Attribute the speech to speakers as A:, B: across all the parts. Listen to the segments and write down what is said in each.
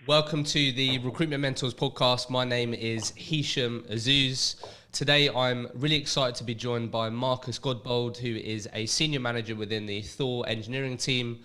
A: Welcome to the Recruitment Mentors podcast. My name is Hisham Azuz. Today, I'm really excited to be joined by Marcus Godbold, who is a senior manager within the Thor engineering team.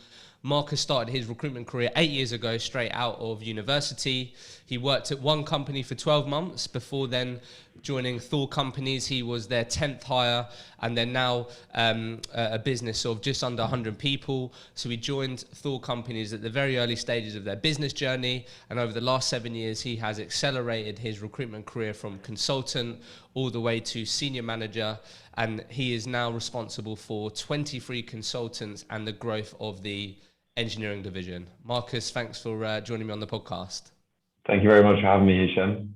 A: Marcus started his recruitment career 8 years ago, straight out of university. He worked at one company for 12 months before then joining Thor companies. He was their 10th hire, and they're now a business of just under 100 people. So he joined Thor companies at the very early stages of their business journey, and over the last 7 years, he has accelerated his recruitment career from consultant all the way to senior manager, and he is now responsible for 23 consultants and the growth of the engineering division. Marcus, thanks for joining me on the podcast.
B: Thank you very much for having me, Hisham.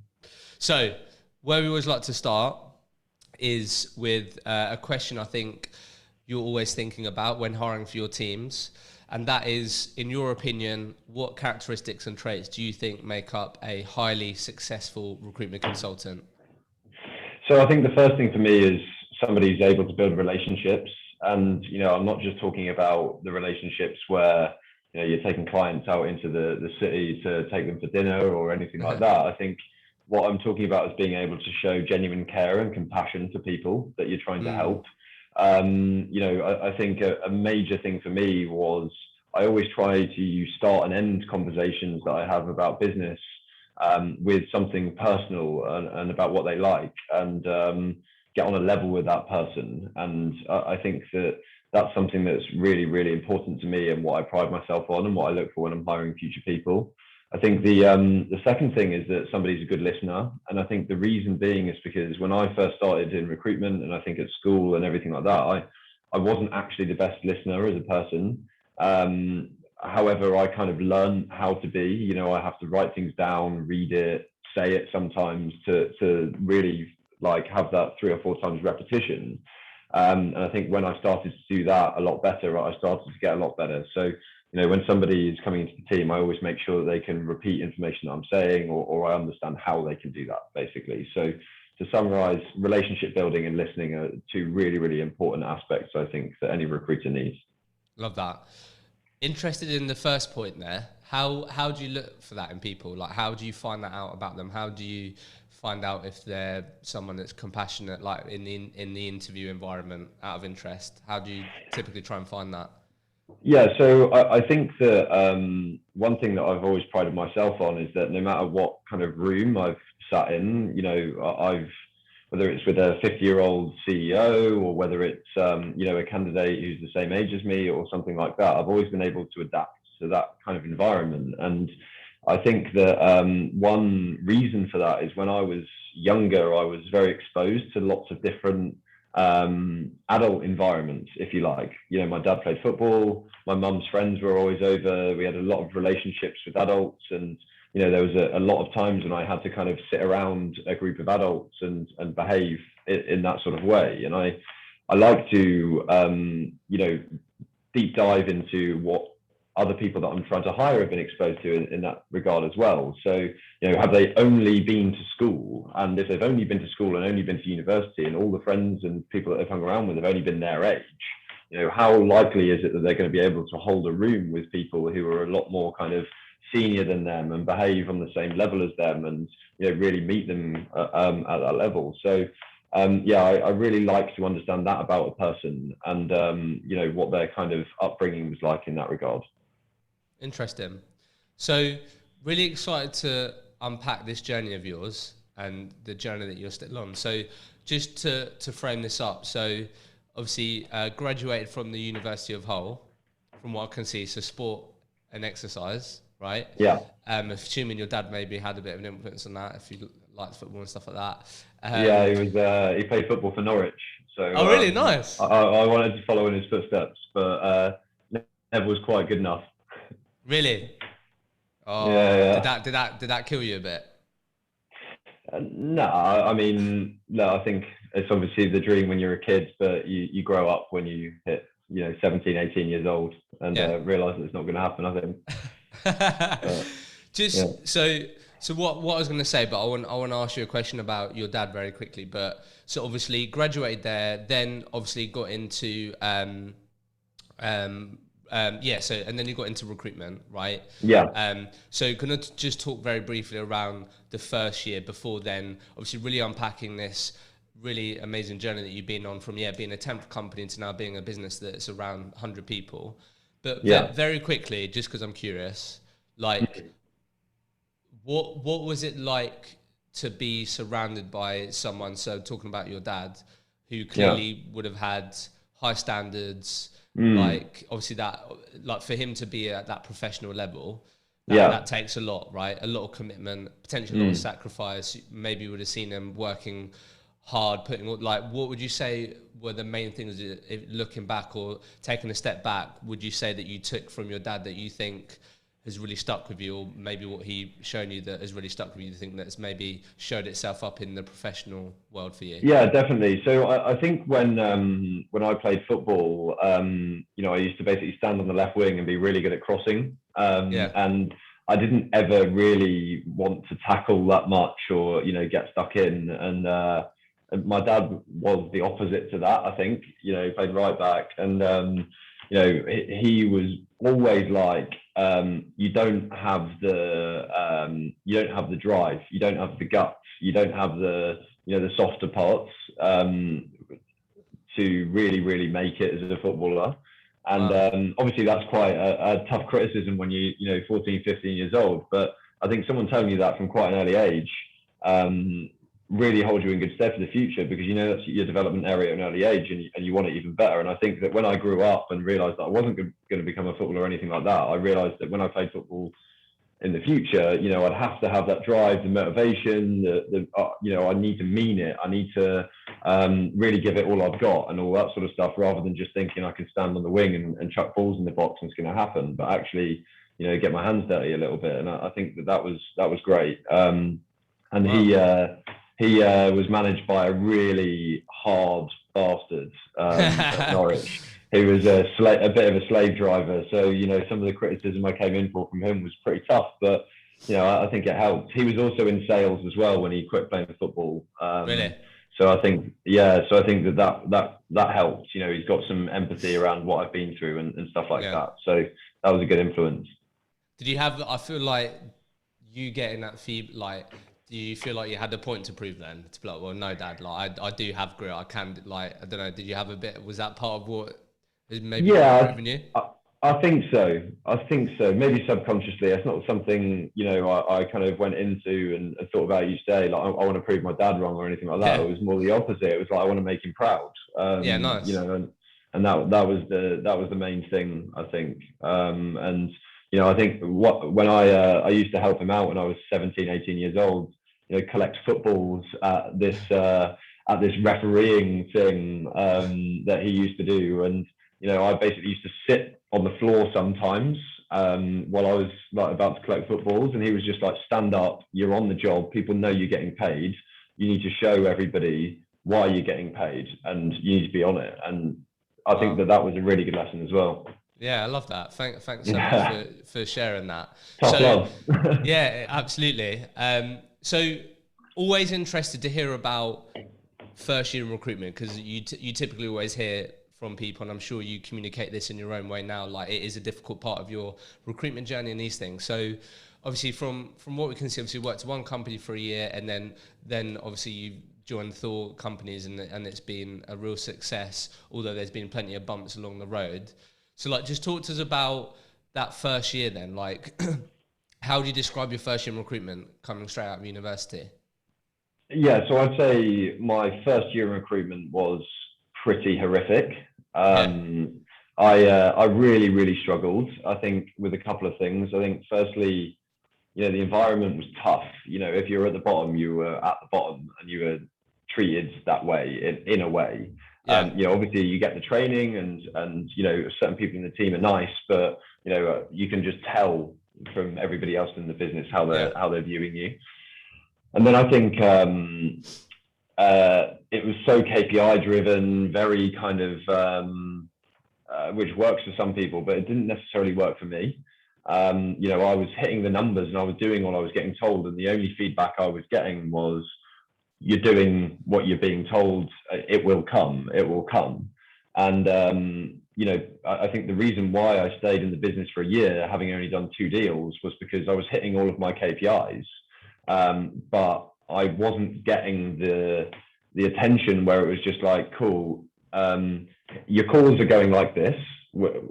A: So, where we always like to start is with a question I think you're always thinking about when hiring for your teams, and that is, in your opinion, what characteristics and traits do you think make up a highly successful recruitment consultant?
B: So I think the first thing for me is somebody who's able to build relationships. And, I'm not just talking about the relationships where, you're taking clients out into the city to take them for dinner or anything like that. I think what I'm talking about is being able to show genuine care and compassion to people that you're trying to help. I think a major thing for me was I always try to start and end conversations that I have about business with something personal and about what they like, and get on a level with that person. And I think that's something that's really, really important to me and what I pride myself on and what I look for when I'm hiring future people. I think the second thing is that somebody's a good listener. And I think the reason being is because when I first started in recruitment, and I think at school and everything like that, I wasn't actually the best listener as a person. However, I kind of learned how to be. I have to write things down, read it, say it sometimes to really have that 3 or 4 times repetition. And I think when I started to do that a lot better, I started to get a lot better. So, when somebody is coming into the team, I always make sure that they can repeat information that I'm saying, or I understand how they can do that, basically. So to summarize, relationship building and listening are 2 really, really important aspects, I think, that any recruiter needs.
A: Love that. Interested in the first point there. How do you look for that in people? Like, how do you find that out about them? How do you find out if they're someone that's compassionate, like in the interview environment, out of interest? How do you typically try and find that?
B: Yeah, so I think that one thing that I've always prided myself on is that no matter what kind of room I've sat in, whether it's with a 50-year-old CEO or whether it's, a candidate who's the same age as me or something like that, I've always been able to adapt to that kind of environment. And I think that one reason for that is when I was younger, I was very exposed to lots of different adult environments, if you like. My dad played football, my mum's friends were always over, we had a lot of relationships with adults, and there was a lot of times when I had to kind of sit around a group of adults and behave in that sort of way. And I like to deep dive into what other people that I'm trying to hire have been exposed to in that regard as well. So, have they only been to school? And if they've only been to school and only been to university, and all the friends and people that they've hung around with have only been their age, how likely is it that they're going to be able to hold a room with people who are a lot more kind of senior than them and behave on the same level as them, and really meet them at that level? So I really like to understand that about a person, and what their kind of upbringing was like in that regard.
A: Interesting. So really excited to unpack this journey of yours and the journey that you're still on. So just to frame this up, so obviously graduated from the University of Hull, from what I can see, so sport and exercise, right?
B: Yeah.
A: Assuming your dad maybe had a bit of an influence on that, if you liked football and stuff like that.
B: Yeah, he played football for Norwich. So
A: oh, really? Nice.
B: I wanted to follow in his footsteps, but never was quite good enough.
A: Really? Oh,
B: yeah.
A: Did that kill you a bit?
B: No, I think it's obviously the dream when you're a kid, but you grow up when you hit 17, 18 years old, and realize that it's not going to happen, I
A: think. So what I was going to say, but I want to ask you a question about your dad very quickly. But so obviously graduated there, then obviously got into Yeah, so and then you got into recruitment, right?
B: Yeah.
A: So can I just talk very briefly around the first year before then, obviously really unpacking this really amazing journey that you've been on from, being a temp company to now being a business that's around 100 people. But
B: Yeah.
A: very quickly, just because I'm curious, like what was it like to be surrounded by someone, so talking about your dad, who
B: Yeah.
A: clearly would have had high standards,
B: Mm.
A: like obviously that, like for him to be at that professional level,
B: Yeah.
A: that takes a lot, right? A lot of commitment, potentially a lot of
B: Mm.
A: sacrifice. Maybe you would have seen him working hard, putting like, what would you say were the main things, looking back or taking a step back, would you say that you took from your dad that you think has really stuck with you, or maybe what he shown you that has really stuck with you, the thing that's maybe showed itself up in the professional world for you?
B: Yeah, definitely. So I think when I played football, I used to basically stand on the left wing and be really good at crossing.
A: Yeah.
B: And I didn't ever really want to tackle that much or, get stuck in. And my dad was the opposite to that, I think. He played right back. And, he was always like, you don't have the drive, you don't have the guts, you don't have the softer parts to really make it as a footballer. And
A: Wow.
B: obviously that's quite a tough criticism when 14, 15 years old. But I think someone telling you that from quite an early age really holds you in good stead for the future, because that's your development area at an early age, and you want it even better. And I think that when I grew up and realised that I wasn't going to become a footballer or anything like that, I realised that when I played football in the future, I'd have to have that drive, the motivation, I need to mean it. I need to really give it all I've got and all that sort of stuff, rather than just thinking I can stand on the wing and chuck balls in the box and it's going to happen, but actually, get my hands dirty a little bit. And I think that was great. And
A: Wow.
B: he was managed by a really hard bastard at Norwich. He was a bit of a slave driver. So, some of the criticism I came in for from him was pretty tough, but, I think it helped. He was also in sales as well when he quit playing football.
A: Really?
B: So I think, that helped. He's got some empathy around what I've been through and stuff like
A: Yeah.
B: that. So that was a good influence.
A: Did you have, I feel like you getting that feed, like, do you feel like you had a point to prove then? To be like, well, no, Dad, like, I do have grit. I can, like, I don't know, did you have a bit, was that part of what is maybe really
B: Yeah,
A: proving you?
B: I think so. I think so. Maybe subconsciously. It's not something, I kind of went into and thought about each day. Like, I want to prove my dad wrong or anything like that.
A: Yeah.
B: It was more the opposite. It was like, I want to make him proud.
A: Yeah, nice.
B: And that was the main thing, I think. And, I think when I used to help him out when I was 17, 18 years old, collect footballs at this refereeing thing that he used to do. And, I basically used to sit on the floor sometimes while I was like about to collect footballs, and he was just like, stand up, you're on the job, people know you're getting paid, you need to show everybody why you're getting paid, and you need to be on it. And I think
A: Wow.
B: that was a really good lesson as well.
A: Yeah, I love that. Thanks so much
B: Yeah.
A: for sharing that.
B: Tough
A: So,
B: love.
A: yeah, absolutely. So always interested to hear about first year in recruitment, because you typically always hear from people, and I'm sure you communicate this in your own way now, like it is a difficult part of your recruitment journey and these things. So obviously from what we can see, obviously you worked at one company for a year, and then obviously you joined Thor companies, and it's been a real success, although there's been plenty of bumps along the road. So like, just talk to us about that first year then, like how do you describe your first year in recruitment coming straight out of university?
B: Yeah, so I'd say my first year in recruitment was pretty horrific.
A: Yeah.
B: I really struggled. I think with a couple of things. I think firstly, the environment was tough. If you were at the bottom, you were at the bottom, and you were treated that way in a way.
A: Yeah.
B: Obviously you get the training, and certain people in the team are nice, but you can just tell from everybody else in the business how
A: Yeah.
B: they're viewing you. And then I think it was so KPI driven, very kind of, which works for some people, but it didn't necessarily work for me. I was hitting the numbers and I was doing what I was getting told, and the only feedback I was getting was, you're doing what you're being told, it will come. And I think the reason why I stayed in the business for a year, having only done 2 deals, was because I was hitting all of my KPIs, but I wasn't getting the attention where it was just like, cool, your calls are going like this.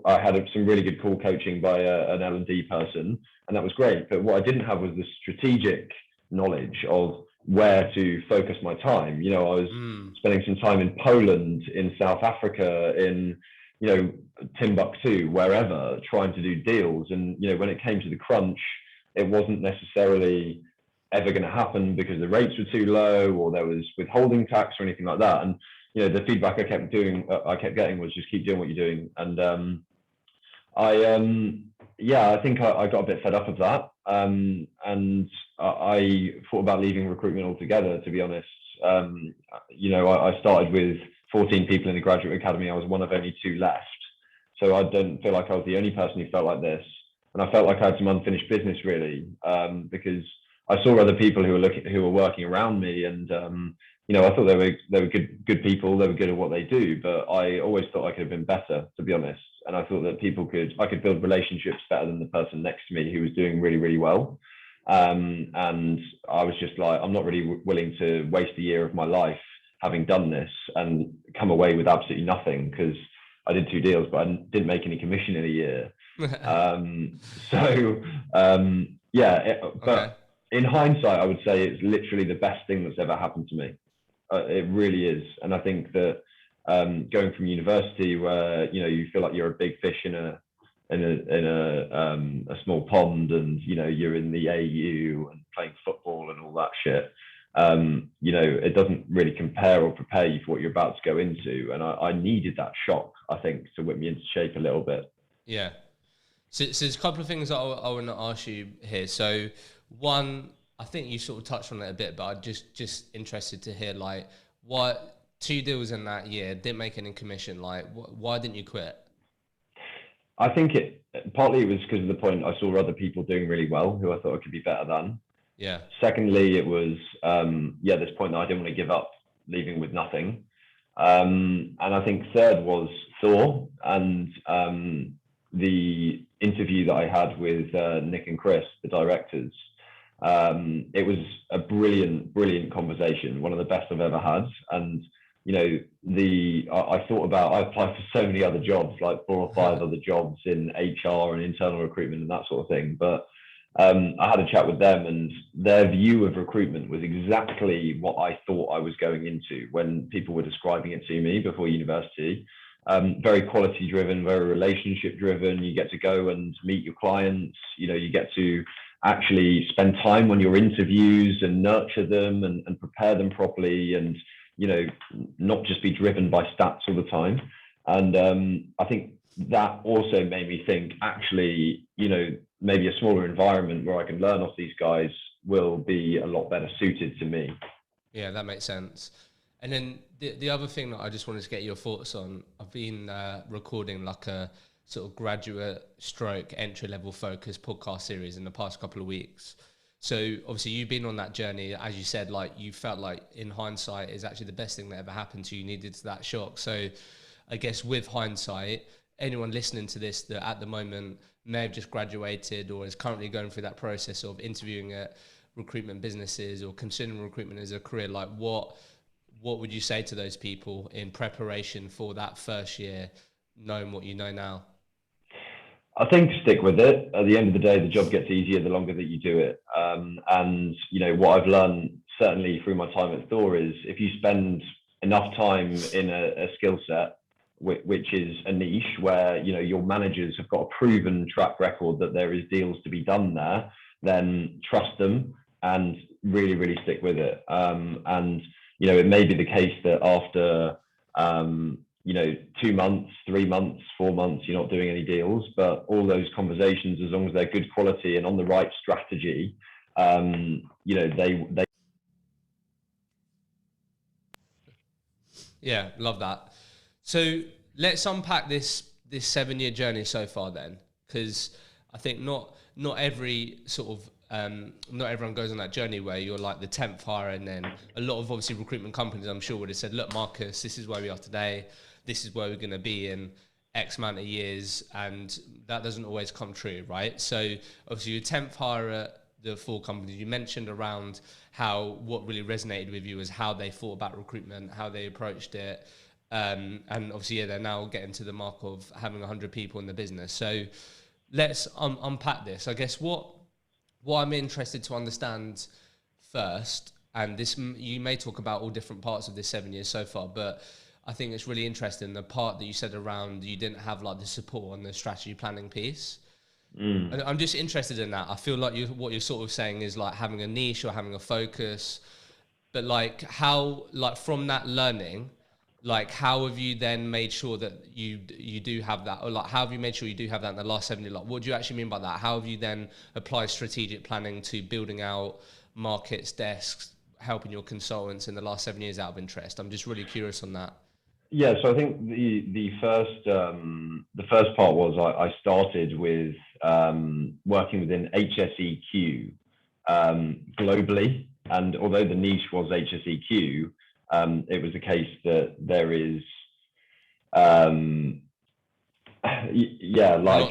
B: I had some really good call coaching by an L&D person, and that was great. But what I didn't have was the strategic knowledge of where to focus my time. I was spending some time in Poland, in South Africa, in Timbuktu, wherever, trying to do deals. And when it came to the crunch, it wasn't necessarily ever going to happen because the rates were too low, or there was withholding tax or anything like that. And the feedback I kept getting was just keep doing what you're doing. And I think I got a bit fed up of that, and I thought about leaving recruitment altogether, to be honest. I started with 14 people in the graduate academy. I was one of only 2 left, so I don't feel like I was the only person who felt like this, and I felt like I had some unfinished business, really, because I saw other people who were working around me, and I thought they were good people. They were good at what they do, but I always thought I could have been better, to be honest. And I thought that I could build relationships better than the person next to me who was doing really, really well. And I was just like, I'm not really willing to waste a year of my life having done this and come away with absolutely nothing, because I did 2 deals, but I didn't make any commission in a year. But in hindsight, I would say it's literally the best thing that's ever happened to me. It really is. And I think that going from university, where you feel like you're a big fish in a small pond, and you're in the AU and playing football and all that shit, it doesn't really compare or prepare you for what you're about to go into. And I needed that shock, I think, to whip me into shape a little bit.
A: Yeah. So there's a couple of things that I want to ask you here. So one, I think you sort of touched on it a bit, but I'm just interested to hear, like, what 2 deals in that year, didn't make any commission. Like, why didn't you quit?
B: I think partly it was because of the point I saw other people doing really well who I thought I could be better than.
A: Yeah.
B: Secondly, it was this point that I didn't want to give up leaving with nothing. And I think third was Thor, and the interview that I had with Nick and Chris, the directors. It was a brilliant conversation, one of the best I've ever had. And I applied for so many other jobs, like 4 or 5 other jobs in HR and internal recruitment and that sort of thing. But I had a chat with them, and their view of recruitment was exactly what I thought I was going into when people were describing it to me before university. Very quality driven, very relationship driven. You get to go and meet your clients. You get to actually spend time on your interviews and nurture them and prepare them properly, and not just be driven by stats all the time. And I think that also made me think, actually, maybe a smaller environment where I can learn off these guys will be a lot better suited to me.
A: Yeah, that makes sense. And then the other thing that I just wanted to get your thoughts on, I've been recording like a sort of graduate stroke entry level focus podcast series in the past couple of weeks. So obviously you've been on that journey, as you said, like you felt like in hindsight is actually the best thing that ever happened to you, needed that shock. So I guess with hindsight, anyone listening to this that at the moment may have just graduated or is currently going through that process of interviewing at recruitment businesses or considering recruitment as a career, like what would you say to those people in preparation for that first year, knowing what you know now?
B: I think stick with it. At the end of the day, the job gets easier the longer that you do it. And what I've learned, certainly through my time at Thor, is if you spend enough time in a skill set, which is a niche where your managers have got a proven track record that there is deals to be done there, then trust them and really, really stick with it. And it may be the case that after 2 months, 3 months, 4 months, you're not doing any deals, but all those conversations, as long as they're good quality and on the right strategy, they.
A: Yeah, love that. So let's unpack this 7-year journey so far then, because I think not every sort of not everyone goes on that journey where you're like the 10th hire, and then a lot of obviously recruitment companies I'm sure would have said, look, Marcus, this is where we are today, this is where we're going to be in X amount of years, and that doesn't always come true, right? So obviously your 10th hire at the Thor company, you mentioned around how what really resonated with you was how they thought about recruitment, how they approached it. And obviously, they're now getting to the mark of having 100 people in the business. So let's unpack this. I guess what I'm interested to understand first, and this you may talk about all different parts of this 7 years so far, but I think it's really interesting the part that you said around you didn't have like the support on the strategy planning piece. And I'm just interested in that. I feel like what you're sort of saying is like having a niche or having a focus, but like how, like from that learning, like how have you then made sure that you do have that, or like how have you made sure you do have that in the last 7 years? Like what do you actually mean by that? How have you then applied strategic planning to building out markets, desks, helping your consultants in the last 7 years out of interest? I'm just really curious on that.
B: Yeah, so I think the first part was I started with working within HSEQ globally, and although the niche was HSEQ, it was the case that there is like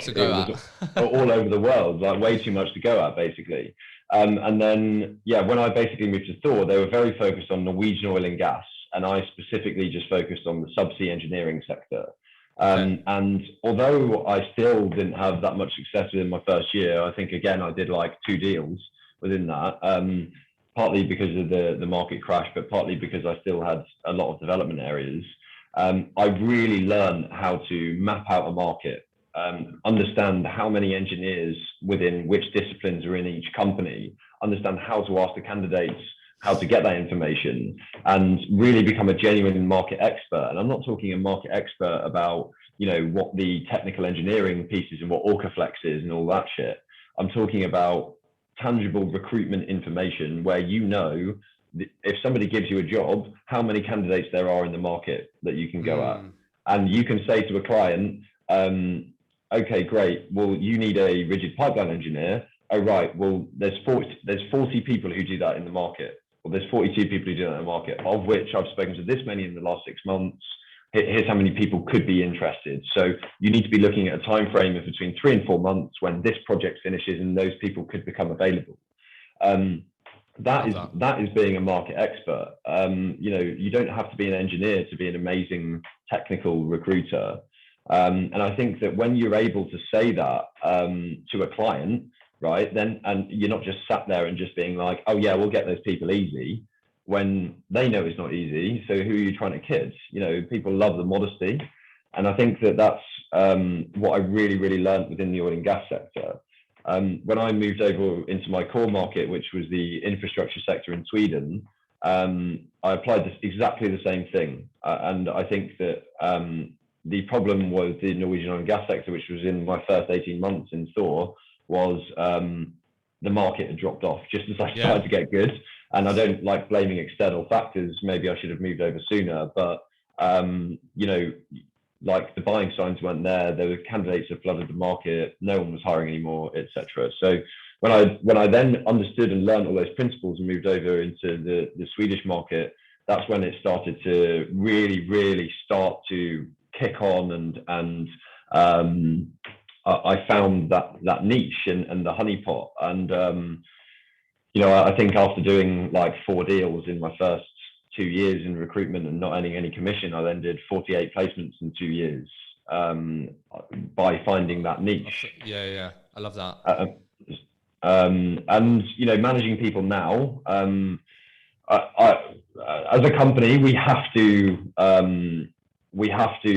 B: it was all over the world, like way too much to go at basically. And then when I basically moved to Thor, they were very focused on Norwegian oil and gas, and I specifically just focused on the subsea engineering sector. And although I still didn't have that much success within my first year, I think again I did like 2 deals within that, partly because of the market crash, but partly because I still had a lot of development areas. I really learned how to map out a market, understand how many engineers within which disciplines are in each company, understand how to ask the candidates how to get that information, and really become a genuine market expert. And I'm not talking a market expert about, what the technical engineering piece is and what Orcaflex is and all that shit. I'm talking about tangible recruitment information where if somebody gives you a job, how many candidates there are in the market that you can go at. And you can say to a client, okay, great. Well, you need a rigid pipeline engineer. Oh, right. Well, there's 40 people who do that in the market. Well, there's 42 people who do that in the market, of which I've spoken to this many in the last 6 months. Here's how many people could be interested. So you need to be looking at a time frame of between 3 and 4 months when this project finishes and those people could become available. That is being a market expert. You don't have to be an engineer to be an amazing technical recruiter. And I think that when you're able to say that to a client, right, then, and you're not just sat there and just being like, oh yeah, we'll get those people easy, when they know it's not easy. So who are you trying to kid? People love the modesty. And I think that that's what I really, really learned within the oil and gas sector. When I moved over into my core market, which was the infrastructure sector in Sweden, I applied exactly the same thing. And I think that the problem was the Norwegian oil and gas sector, which was in my first 18 months in Thor, was the market had dropped off just as I started to get good. And I don't like blaming external factors. Maybe I should have moved over sooner, but like the buying signs weren't there. There were candidates that flooded the market. No one was hiring anymore, etc. So when I then understood and learned all those principles and moved over into the Swedish market, that's when it started to really, really start to kick on. And I found that niche and the honeypot. And I think after doing like 4 deals in my first 2 years in recruitment and not earning any commission, I then did 48 placements in 2 years by finding that niche.
A: Yeah, I love that.
B: And managing people now, as a company, we have to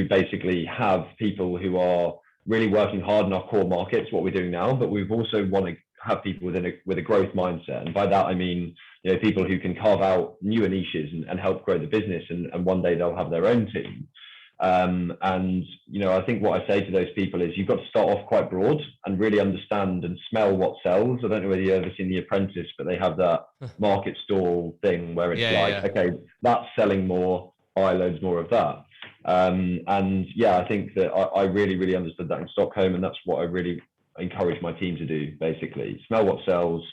B: basically have people who are really working hard in our core markets, what we're doing now, but we've also want to have people with a growth mindset. And by that, I mean, people who can carve out newer niches and help grow the business. And one day they'll have their own team. I think what I say to those people is you've got to start off quite broad and really understand and smell what sells. I don't know whether you've ever seen The Apprentice, but they have that market stall thing where it's okay, that's selling more, buy loads more of that. I think that I really, really understood that in Stockholm, and that's what I really encourage my team to do, basically. Smell what sells,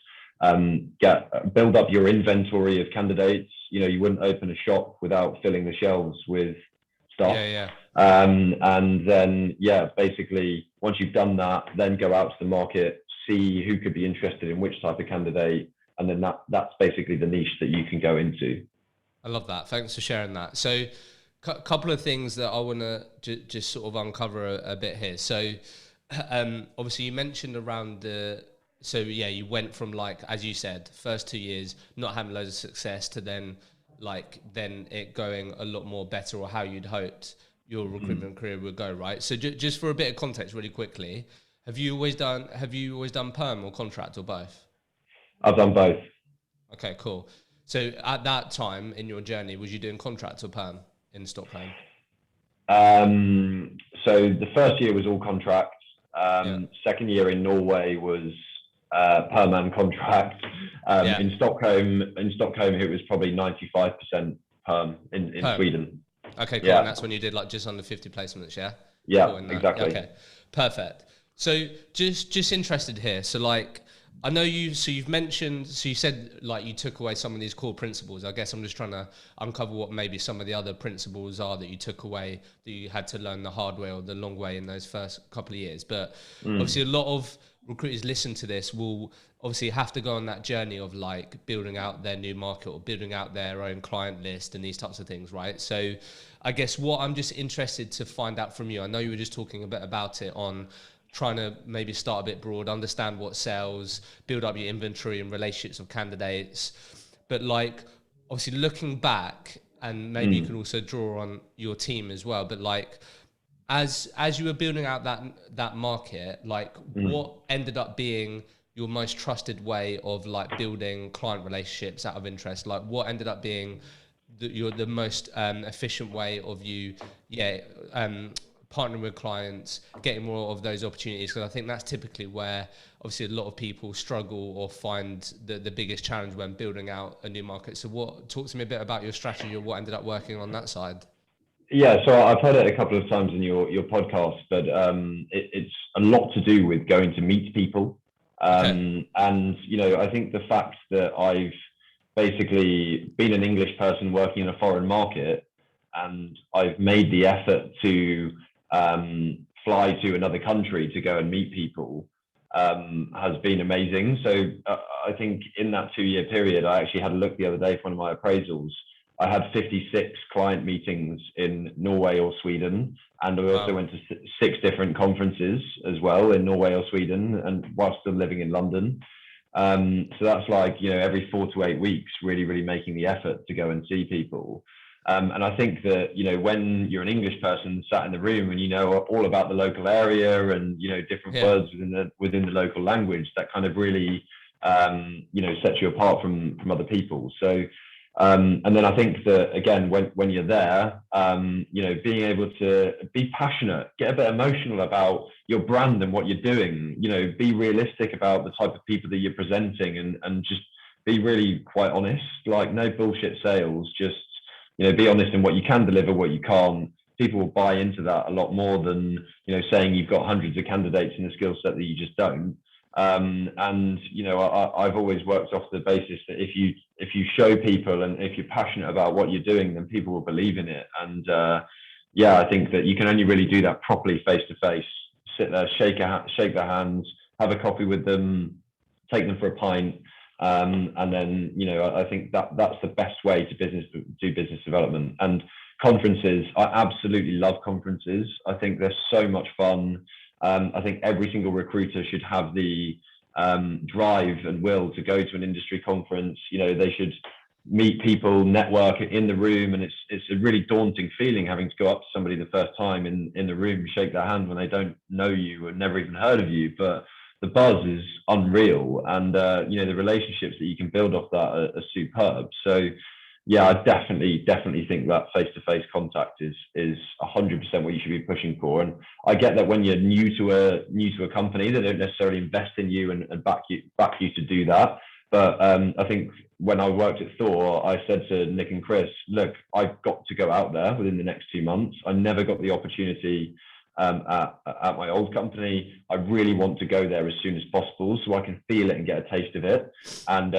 B: build up your inventory of candidates. You wouldn't open a shop without filling the shelves with stuff.
A: Yeah.
B: And then, yeah, basically, once you've done that, then go out to the market, see who could be interested in which type of candidate, and then that's basically the niche that you can go into.
A: I love that. Thanks for sharing that. So, couple of things that I want to just sort of uncover a bit here. So, obviously, you mentioned around so yeah, you went from, like, as you said, first 2 years not having loads of success to then it going a lot more better, or how you'd hoped your recruitment career would go, right? So, just for a bit of context, really quickly, have you always done perm or contract, or both?
B: I've done both.
A: Okay, cool. So at that time in your journey, was you doing contract or perm in Stockholm?
B: So the first year was all contract.
A: Yeah.
B: Second year in Norway was perm and contract. In Stockholm, it was probably 95% perm in
A: Perm.
B: Sweden.
A: Okay, cool. And that's when you did, like, just under 50 placements, yeah?
B: Yeah,
A: Cool,
B: exactly.
A: Okay, perfect. So just interested here. So, like, I know you've mentioned, so you said, like, you took away some of these core principles. I guess I'm just trying to uncover what maybe some of the other principles are that you took away, that you had to learn the hard way or the long way in those first couple of years. But obviously a lot of recruiters listen to this will obviously have to go on that journey of, like, building out their new market or building out their own client list and these types of things, right? So I guess what I'm just interested to find out from you, I know you were just talking a bit about it on trying to maybe start a bit broad, understand what sells, build up your inventory and relationships of candidates. But, like, obviously looking back, and maybe you can also draw on your team as well, but, like, as you were building out that market, like, what ended up being your most trusted way of, like, building client relationships out of interest? Like, what ended up being the most efficient way of you, partnering with clients, getting more of those opportunities? Because I think that's typically where obviously a lot of people struggle or find the biggest challenge when building out a new market. So talk to me a bit about your strategy or what ended up working on that side.
B: Yeah, so I've heard it a couple of times in your podcast, but it's a lot to do with going to meet people.
A: Okay.
B: And, I think the fact that I've basically been an English person working in a foreign market, and I've made the effort to fly to another country to go and meet people, has been amazing. So I think in that 2-year period, I actually had a look the other day for one of my appraisals. I had 56 client meetings in Norway or Sweden, and I also went to 6 different conferences as well in Norway or Sweden, and while still living in London. So that's like, every 4 to 8 weeks, really, really making the effort to go and see people. And I think that, when you're an English person sat in the room and you know all about the local area and, different words within the local language, that kind of really, sets you apart from other people. So, and then I think that, again, when you're there, being able to be passionate, get a bit emotional about your brand and what you're doing, be realistic about the type of people that you're presenting, and just be really quite honest, like, no bullshit sales, just, be honest in what you can deliver, what you can't. People will buy into that a lot more than, saying you've got hundreds of candidates in a skill set that you just don't. And, I've always worked off the basis that if you show people and if you're passionate about what you're doing, then people will believe in it. And I think that you can only really do that properly face to face. Sit there, shake their hands, have a coffee with them, take them for a pint. And then, I think that's the best way to do business development. And conferences, I absolutely love conferences. I think they're so much fun. I think every single recruiter should have the drive and will to go to an industry conference. They should meet people, network in the room, and it's a really daunting feeling having to go up to somebody the first time in the room, shake their hand when they don't know you or never even heard of you. But the buzz is unreal, and the relationships that you can build off that are superb. So yeah, I definitely think that face-to-face contact is 100% what you should be pushing for. And I get that when you're new to a company, they don't necessarily invest in you and back you to do that. But I think when I worked at Thor, I said to Nick and Chris, look, I've got to go out there within the next 2 months. I never got the opportunity at my old company. I really want to go there as soon as possible so I can feel it and get a taste of it. And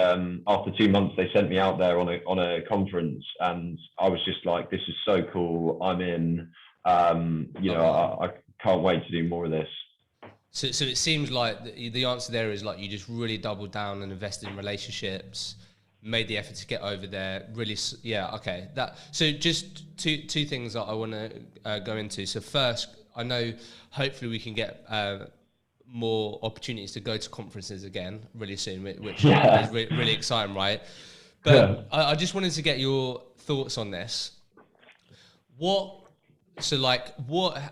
B: after 2 months, they sent me out there on a conference, and I was just like, this is so cool. I'm in. I can't wait to do more of this.
A: So it seems like the answer there is like you just really doubled down and invested in relationships, made the effort to get over there. Really, yeah, okay. So just two things that I want to go into. So first, I know hopefully we can get more opportunities to go to conferences again really soon, which is really exciting, right? But I just wanted to get your thoughts on this.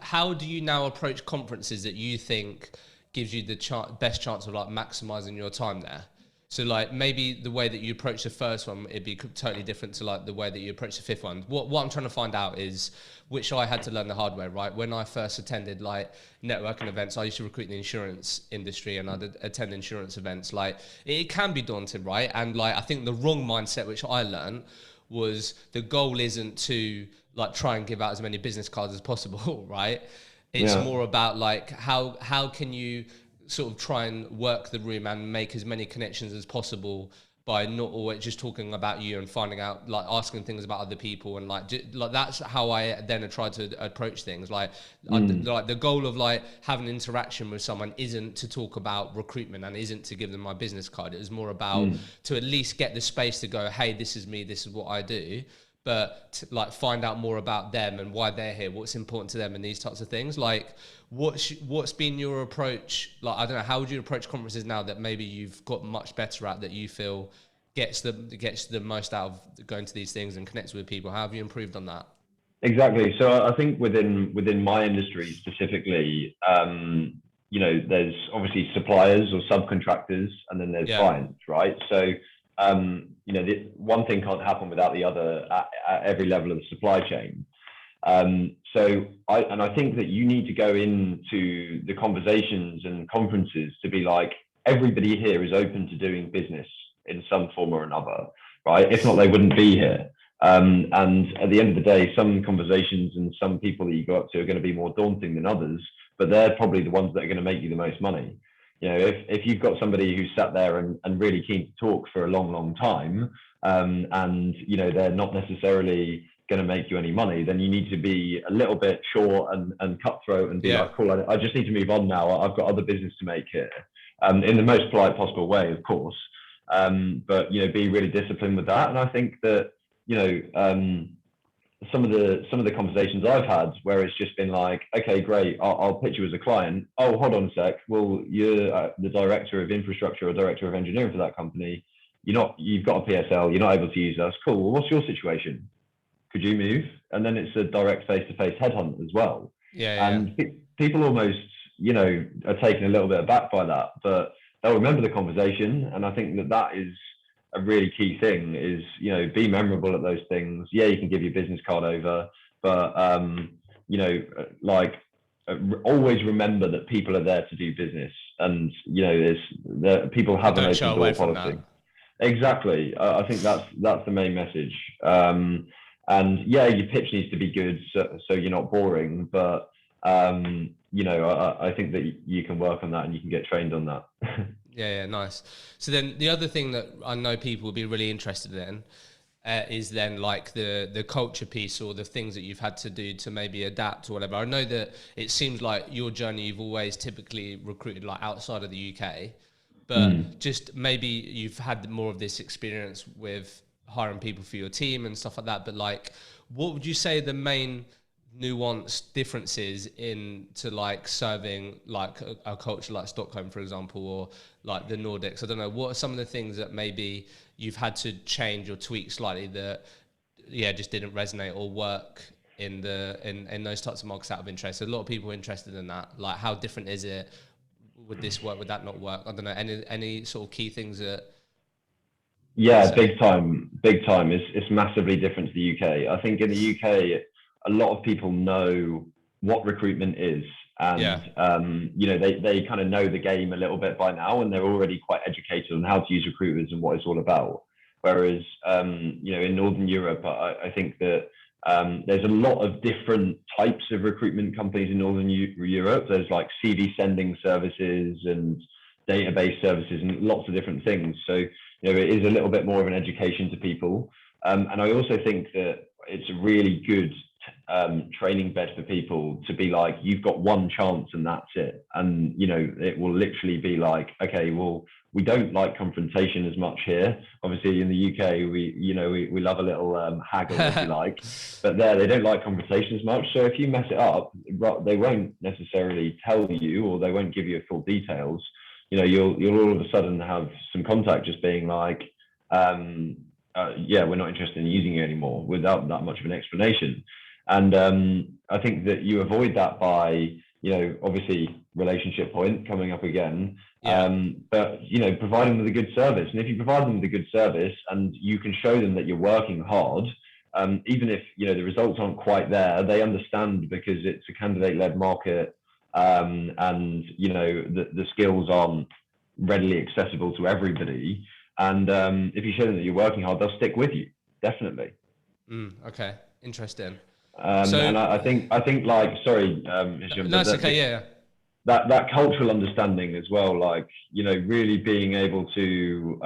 A: How do you now approach conferences that you think gives you the best chance of like maximizing your time there? So like maybe the way that you approach the first one, it'd be totally different to like the way that you approach the fifth one. What I'm trying to find out is, which I had to learn the hard way, right? When I first attended like networking events, I used to recruit in the insurance industry and I'd attend insurance events. Like it can be daunting, right? And like, I think the wrong mindset, which I learned, was the goal isn't to like try and give out as many business cards as possible, right? It's more about like how can you sort of try and work the room and make as many connections as possible by not always just talking about you and finding out, like asking things about other people, and like that's how I then tried to approach things. Like the goal of like having an interaction with someone isn't to talk about recruitment and isn't to give them my business card. It was more about to at least get the space to go, hey, this is me, this is what I do. But to, like, find out more about them and why they're here, what's important to them, and these types of things. Like, what's been your approach? Like, I don't know, how would you approach conferences now that maybe you've got much better at, that you feel gets the most out of going to these things and connects with people? How have you improved on that?
B: Exactly. So I think within my industry specifically, there's obviously suppliers or subcontractors, and then there's clients, right? So the one thing can't happen without the other at every level of the supply chain. So I think that you need to go into the conversations and conferences to be like, everybody here is open to doing business in some form or another, right? If not, they wouldn't be here. And at the end of the day, some conversations and some people that you go up to are going to be more daunting than others, but they're probably the ones that are going to make you the most money. If you've got somebody who's sat there and really keen to talk for a long time, and they're not necessarily going to make you any money, then you need to be a little bit short and cutthroat and be like, cool, I just need to move on now. I've got other business to make here, in the most polite possible way, of course. But be really disciplined with that. And I think that some of the conversations I've had where it's just been like, okay, great, I'll pitch you as a client. Oh, hold on a sec. Well, you're the director of infrastructure or director of engineering for that company. You've got a PSL. You're not able to use us. Cool. Well, what's your situation? Could you move? And then it's a direct face-to-face headhunt as well. And people almost, are taken a little bit aback by that, but they'll remember the conversation. And I think that is a really key thing, is, be memorable at those things. Yeah, you can give your business card over, but, always remember that people are there to do business. And, people have an open door policy. Exactly. I think that's the main message. And yeah, your pitch needs to be good, so you're not boring, but, I think that you can work on that and you can get trained on that.
A: Yeah, nice. So then the other thing that I know people will be really interested in is then like the culture piece, or the things that you've had to do to maybe adapt or whatever. I know that it seems like your journey, you've always typically recruited like outside of the UK, but just maybe you've had more of this experience with hiring people for your team and stuff like that. But like, what would you say the main nuanced differences into like serving like a culture like Stockholm, for example, or like the Nordics? I don't know, what are some of the things that maybe you've had to change or tweak slightly that just didn't resonate or work in those types of markets, out of interest? So a lot of people are interested in that. Like, how different is it? Would this work? Would that not work? I don't know, any sort of key things that...
B: Big time. It's massively different to the UK. I think in the UK, a lot of people know what recruitment is, and they kind of know the game a little bit by now, and they're already quite educated on how to use recruiters and what it's all about. Whereas in Northern Europe, I think that There's a lot of different types of recruitment companies in Northern Europe. There's like CV sending services and database services and lots of different things. So, it is a little bit more of an education to people. And I also think that it's a really good training bed for people to be like, you've got one chance and that's it. And, it will literally be like, okay, well, we don't like confrontation as much here. Obviously, in the UK, we love a little haggle, if you like. But there, they don't like confrontation as much. So if you mess it up, they won't necessarily tell you, or they won't give you full details. You'll all of a sudden have some contact just being like, we're not interested in using you anymore, without that much of an explanation. And I think that you avoid that by, obviously relationship point coming up again. But providing them with a good service. And if you provide them with a good service and you can show them that you're working hard, even if the results aren't quite there, they understand because it's a candidate-led market, and the skills aren't readily accessible to everybody. And if you show them that you're working hard, they'll stick with you, definitely.
A: Okay, interesting.
B: And I think like, sorry, Hisham,
A: that's okay. Yeah.
B: That cultural understanding as well, like, really being able to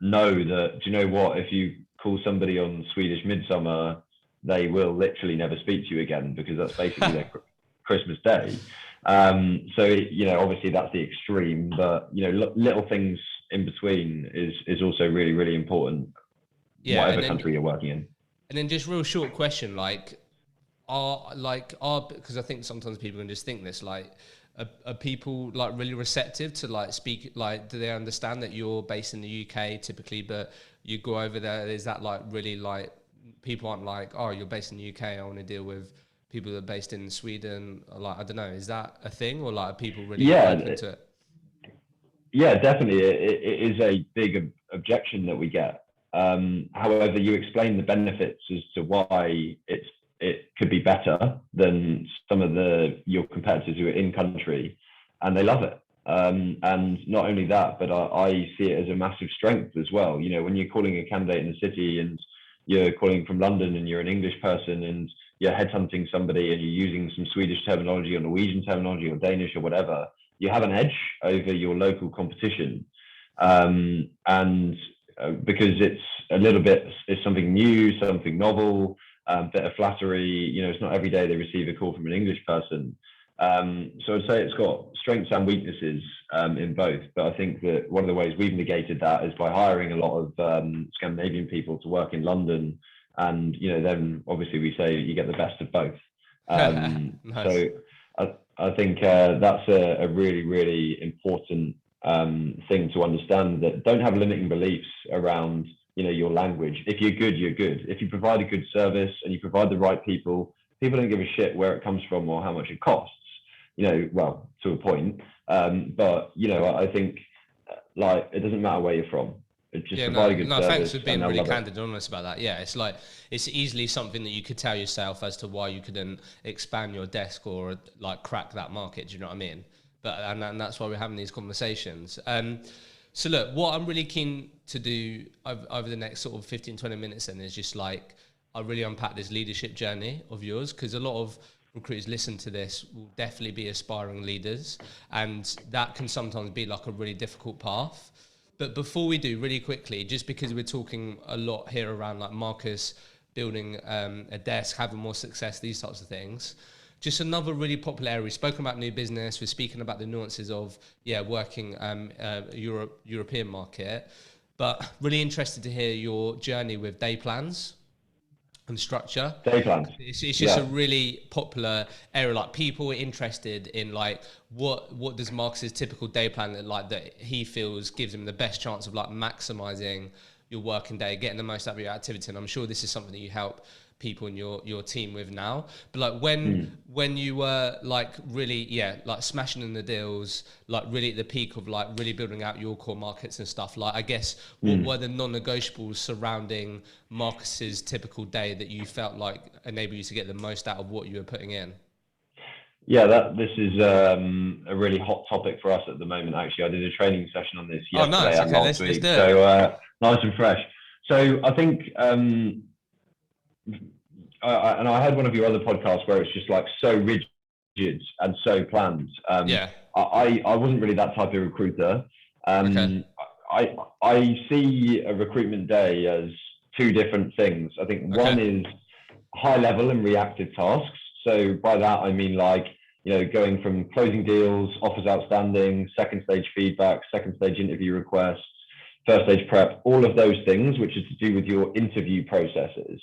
B: know that, do you know what, if you call somebody on Swedish Midsummer, they will literally never speak to you again, because that's basically their Christmas Day. So, obviously that's the extreme, but, little things in between is also really, really important, whatever country you're working in.
A: And then just real short question, because I think sometimes people can just think this, like, are people like really receptive to like speak, like, do they understand that you're based in the UK typically, but you go over there? Is that like really like, people aren't like, oh, you're based in the UK, I want to deal with people that are based in Sweden? Or like, I don't know, is that a thing, or like, are people really open to it?
B: Yeah, definitely. It is a big objection that we get. However, you explain the benefits as to why it could be better than some of your competitors who are in country, and they love it. And not only that, but I see it as a massive strength as well. When you're calling a candidate in the city and you're calling from London and you're an English person and you're headhunting somebody and you're using some Swedish terminology or Norwegian terminology or Danish or whatever, you have an edge over your local competition. Because it's something new, something novel, bit of flattery. It's not every day they receive a call from an English person. So I'd say it's got strengths and weaknesses in both. But I think that one of the ways we've negated that is by hiring a lot of Scandinavian people to work in London. And, then obviously we say you get the best of both. Nice. So I think that's a really, really important thing to understand, that don't have limiting beliefs around your language. If you're good, you're good. If you provide a good service and you provide the right people don't give a shit where it comes from or how much it costs, well, to a point, but I think like it doesn't matter where you're from. It just provide a good service.
A: Thanks for being really candid and honest about that. It's like, it's easily something that you could tell yourself as to why you couldn't expand your desk or like crack that market. Do you know what I mean? But and that's why we're having these conversations. So look, what I'm really keen to do over the next sort of 15, 20 minutes then is just like, I really unpack this leadership journey of yours, because a lot of recruiters listen to this will definitely be aspiring leaders, and that can sometimes be like a really difficult path. But before we do, really quickly, just because we're talking a lot here around like Marcus building a desk, having more success, these types of things, just another really popular area. We've spoken about new business. We're speaking about the nuances of working European market. But really interested to hear your journey with day plans and structure.
B: Day plans.
A: It's just a really popular area. Like, people are interested in like what does Marcus's typical day plan look like that he feels gives him the best chance of like maximizing your working day, getting the most out of your activity. And I'm sure this is something that you help people in your team with now. But like, when you were like really like smashing in the deals, like really at the peak of like really building out your core markets and stuff, like, I guess what were the non-negotiables surrounding Marcus's typical day that you felt like enabled you to get the most out of what you were putting in?
B: This is a really hot topic for us at the moment. Actually, I did a training session on this yesterday.
A: Oh, nice. Okay, let's do it.
B: So nice and fresh. So I think and I heard one of your other podcasts where it's just like so rigid and so planned.
A: Yeah.
B: I wasn't really that type of recruiter.
A: Okay.
B: I see a recruitment day as two different things. I think one
A: Okay.
B: is high level and reactive tasks. So by that I mean like, going from closing deals, offers outstanding, second stage feedback, second stage interview requests, first stage prep, all of those things which are to do with your interview processes.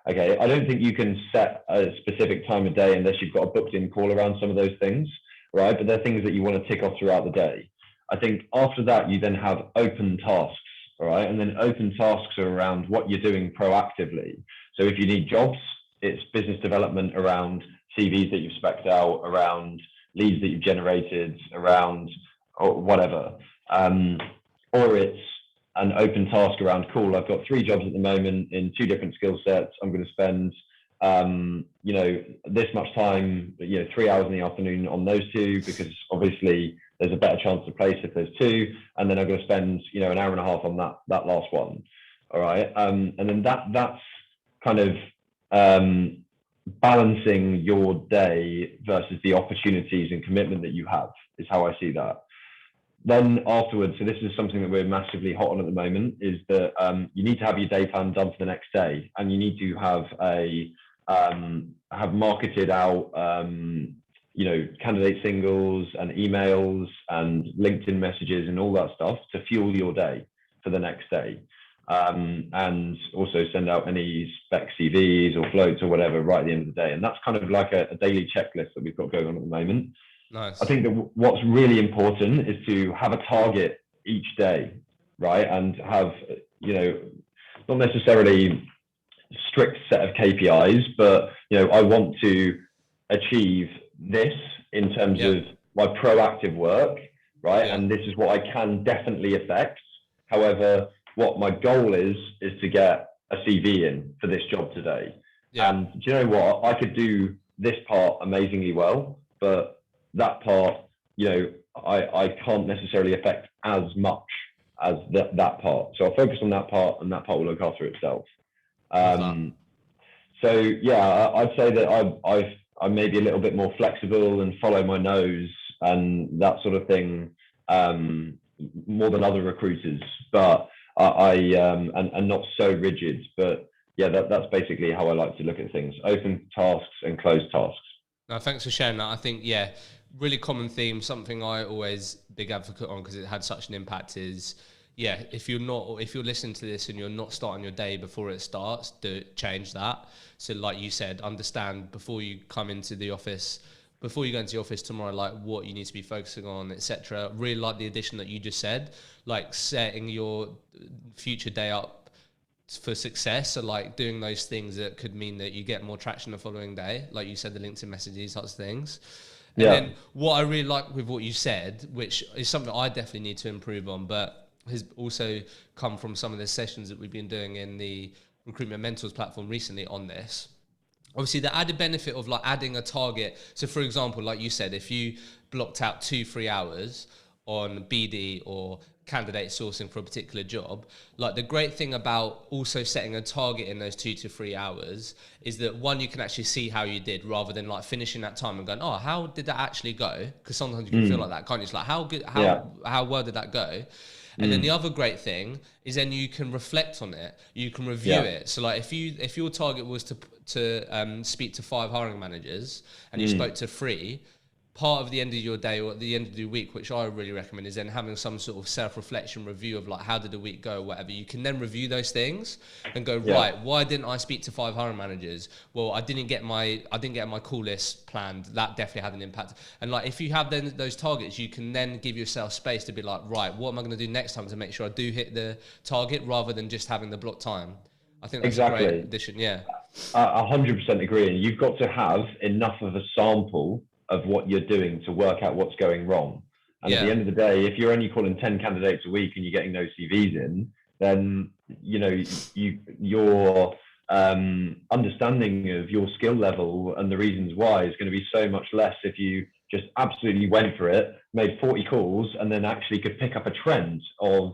B: Okay, I don't think you can set a specific time of day unless you've got a booked in call around some of those things, right? But they're things that you want to tick off throughout the day. I think after that, you then have open tasks, all right? And then open tasks are around what you're doing proactively. So if you need jobs, it's business development around CVs that you've spec'd out, around leads that you've generated, around or whatever. Or it's an open task around, cool, I've got 3 jobs at the moment in 2 different skill sets. I'm going to spend, this much time, 3 hours in the afternoon on those 2, because obviously there's a better chance to place if there's 2. And then I'm going to spend, an hour and a half on that last one. All right. And then that's kind of balancing your day versus the opportunities and commitment that you have is how I see that. Then afterwards, so this is something that we're massively hot on at the moment, is that you need to have your day plan done for the next day, and you need to have have marketed out, candidate singles and emails and LinkedIn messages and all that stuff to fuel your day for the next day, and also send out any spec CVs or floats or whatever right at the end of the day. And that's kind of like a daily checklist that we've got going on at the moment.
A: Nice.
B: I think that what's really important is to have a target each day, right? And have, not necessarily strict set of KPIs, but, I want to achieve this in terms of my proactive work, right? And this is what I can definitely affect. However, what my goal is to get a CV in for this job today. And do you know what? I could do this part amazingly well, but that part, I can't necessarily affect as much as that part. So I'll focus on that part, and that part will look after itself. So yeah, I'd say that I'm maybe a little bit more flexible and follow my nose and that sort of thing, more than other recruiters, but and not so rigid. But yeah, that's basically how I like to look at things: open tasks and closed tasks.
A: No, thanks for sharing that. I think, really common theme, something I always big advocate on because it had such an impact is, if you're listening to this and you're not starting your day before it starts, change that. So like you said, understand before you come into the office, before you go into the office tomorrow, like what you need to be focusing on, etc. Really like the addition that you just said, like setting your future day up for success. So like doing those things that could mean that you get more traction the following day, like you said, the LinkedIn messages, types of things. And then what I really like with what you said, which is something I definitely need to improve on, but has also come from some of the sessions that we've been doing in the Recruitment Mentors platform recently on this. Obviously, the added benefit of like adding a target. So for example, like you said, if you blocked out 2-3 hours on BD or candidate sourcing for a particular job, like the great thing about also setting a target in those 2 to 3 hours is that one, you can actually see how you did rather than like finishing that time and going, oh, how did that actually go? Because sometimes you can feel like that, can't you? It's like, how well did that go? And then the other great thing is then you can reflect on it, you can review it. So like if your target was to speak to 5 hiring managers and you spoke to 3, part of the end of your day or at the end of the week, which I really recommend, is then having some sort of self-reflection review of like, how did the week go, whatever. You can then review those things and go, right, why didn't I speak to 5 hiring managers? Well, I didn't get my call list planned. That definitely had an impact. And like, if you have then those targets, you can then give yourself space to be like, right, what am I going to do next time to make sure I do hit the target rather than just having the block time? I think that's a great addition. Yeah.
B: 100% agree. And you've got to have enough of a sample of what you're doing to work out what's going wrong. And at the end of the day, if you're only calling 10 candidates a week and you're getting no CVs in, then your understanding of your skill level and the reasons why is going to be so much less if you just absolutely went for it, made 40 calls, and then actually could pick up a trend of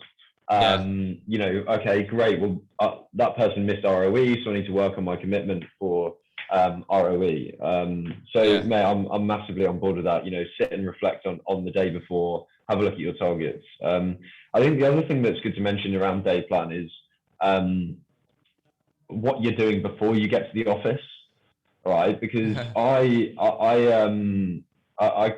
B: okay, great, well that person missed ROE, so I need to work on my commitment for ROE. Mate, I'm massively on board with that. Sit and reflect on the day before, have a look at your targets. I think the other thing that's good to mention around day plan is what you're doing before you get to the office, right? Because I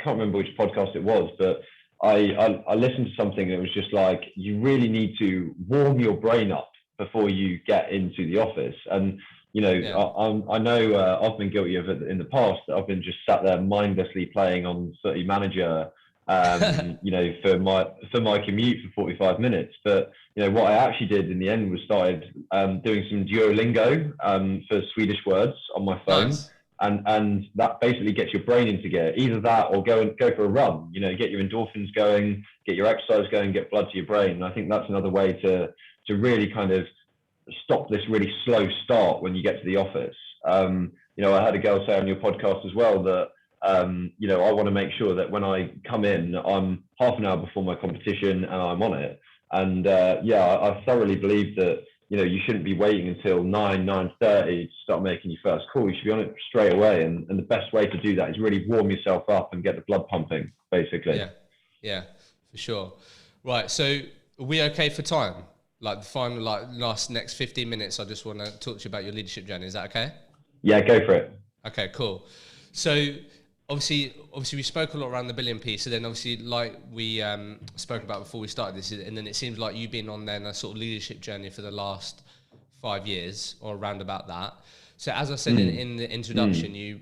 B: can't remember which podcast it was, but I listened to something that was just like, you really need to warm your brain up before you get into the office. And I know I've been guilty of it in the past. I've been just sat there mindlessly playing on Footy Manager, for my commute for 45 minutes. But what I actually did in the end was started doing some Duolingo for Swedish words on my phone.
A: Nice.
B: And that basically gets your brain into gear. Either that or go for a run. Get your endorphins going, get your exercise going, get blood to your brain. And I think that's another way to really kind of stop this really slow start when you get to the office. I heard a girl say on your podcast as well that I want to make sure that when I come in, I'm half an hour before my competition and I'm on it. And I thoroughly believe that you shouldn't be waiting until 9:30 to start making your first call. You should be on it straight away. And the best way to do that is really warm yourself up and get the blood pumping, basically.
A: Yeah, for sure. Right. So are we okay for time? Like the final, next 15 minutes, I just want to talk to you about your leadership journey. Is that okay?
B: Yeah, go for it.
A: Okay, cool. So obviously we spoke a lot around the billion piece. And then obviously, like we spoke about before we started this, and then it seems like you've been on then a sort of leadership journey for the last 5 years or around about that. So as I said in the introduction, you're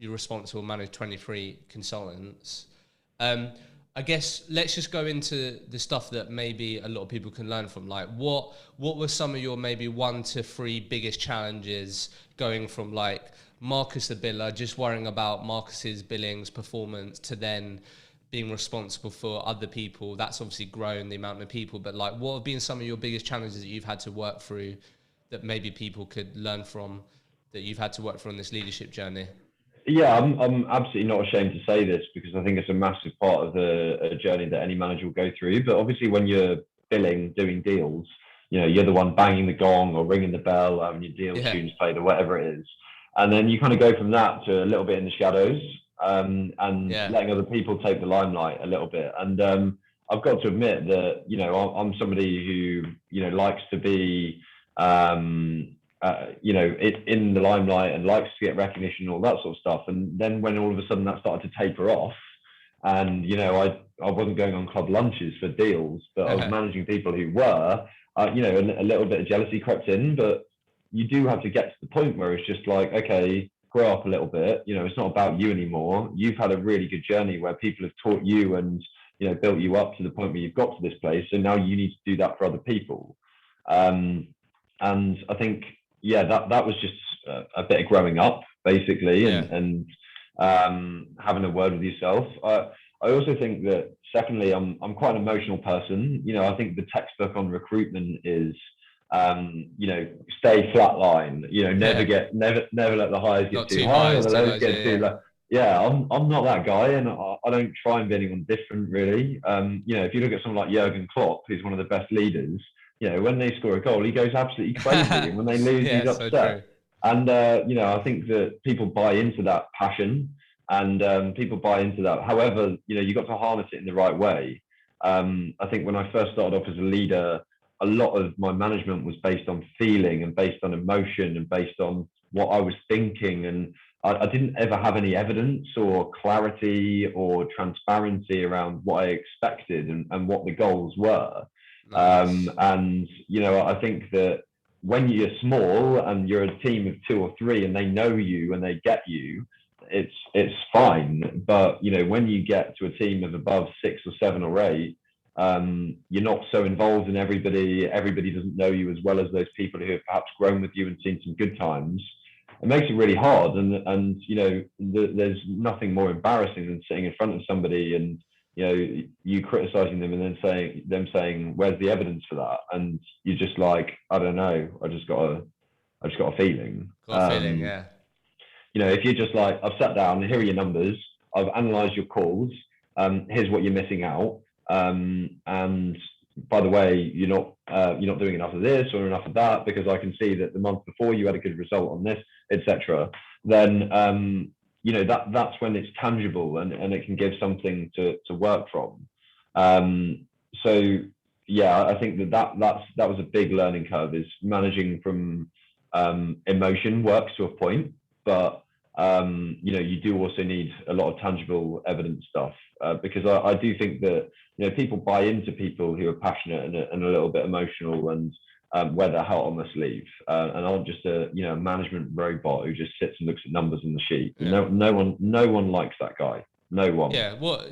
A: responsible, manage 23 consultants. I guess let's just go into the stuff that maybe a lot of people can learn from. Like what were some of your maybe 1 to 3 biggest challenges going from like Marcus the biller, just worrying about Marcus's billings performance, to then being responsible for other people? That's obviously grown the amount of people, but like what have been some of your biggest challenges that you've had to work through that maybe people could learn from, that you've had to work through on this leadership journey?
B: Yeah, I'm absolutely not ashamed to say this, because I think it's a massive part of a journey that any manager will go through. But obviously when you're billing, doing deals, you're the one banging the gong or ringing the bell, having your deal tunes played or whatever it is. And then you kind of go from that to a little bit in the shadows, and letting other people take the limelight a little bit. And I've got to admit that, I'm somebody who, likes to be, in the limelight and likes to get recognition and all that sort of stuff. And then when all of a sudden that started to taper off, and I wasn't going on club lunches for deals, but I was managing people who were, a little bit of jealousy crept in. But you do have to get to the point where it's just like, okay, grow up a little bit. It's not about you anymore. You've had a really good journey where people have taught you and built you up to the point where you've got to this place, and now you need to do that for other people. And I think that was just a bit of growing up, basically, and having a word with yourself. I also think that, secondly, I'm quite an emotional person. I think the textbook on recruitment is, stay flatline. Never let the highs get too high or the lows get too low. Yeah, I'm not that guy, and I don't try and be anyone different, really. If you look at someone like Jurgen Klopp, who's one of the best leaders, when they score a goal, he goes absolutely crazy. And when they lose, he's upset. So and, I think that people buy into that passion, and people buy into that. However, you've got to harness it in the right way. I think when I first started off as a leader, a lot of my management was based on feeling and based on emotion and based on what I was thinking. And I didn't ever have any evidence or clarity or transparency around what I expected and what the goals were. Nice. I think that when you're small and you're a team of 2 or 3 and they know you and they get you, it's fine. But when you get to a team of above 6 or 7 or 8, you're not so involved in everybody. Everybody doesn't know you as well as those people who have perhaps grown with you and seen some good times. It makes it really hard. And there's nothing more embarrassing than sitting in front of somebody and you criticizing them and then saying, where's the evidence for that? And you're just like, I don't know. I just got a feeling.
A: Yeah.
B: If you're just like, I've sat down, here are your numbers, I've analyzed your calls, here's what you're missing out. And by the way, you're not doing enough of this or enough of that, because I can see that the month before you had a good result on this, etc. Then that's when it's tangible, and it can give something to work from. So yeah, I think that was a big learning curve, is managing from emotion works to a point, but you do also need a lot of tangible evidence stuff, because I do think that people buy into people who are passionate and a little bit emotional, and wear their heart on their sleeve, and aren't just a management robot who just sits and looks at numbers on the sheet.
A: Yeah.
B: No one likes that guy. No one.
A: Yeah. What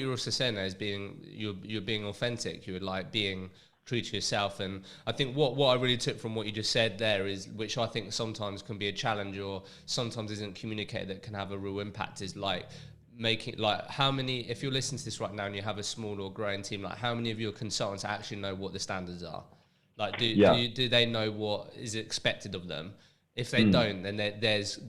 A: you're also saying there is you're being authentic. You're like being true to yourself. And I think what I really took from what you just said there is, which I think sometimes can be a challenge or sometimes isn't communicated, that can have a real impact, is like making, like, how many, if you're listening to this right now and you have a small or growing team, like how many of your consultants actually know what the standards are? Like, do they know what is expected of them? If they don't, then there's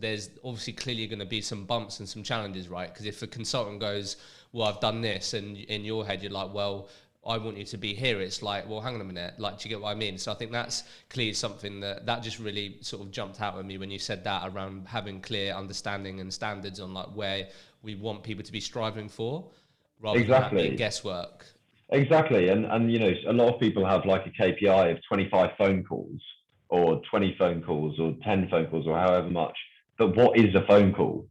A: obviously clearly going to be some bumps and some challenges, right? Because if a consultant goes, well, I've done this, and in your head you're like, well, I want you to be here, it's like, well, hang on a minute, like, do you get what I mean? So I think that's clearly something that just really sort of jumped out at me when you said that, around having clear understanding and standards on like where we want people to be striving for, rather than that being guesswork.
B: Exactly. And a lot of people have like a KPI of 25 phone calls, or 20 phone calls, or 10 phone calls, or however much. But what is a phone call?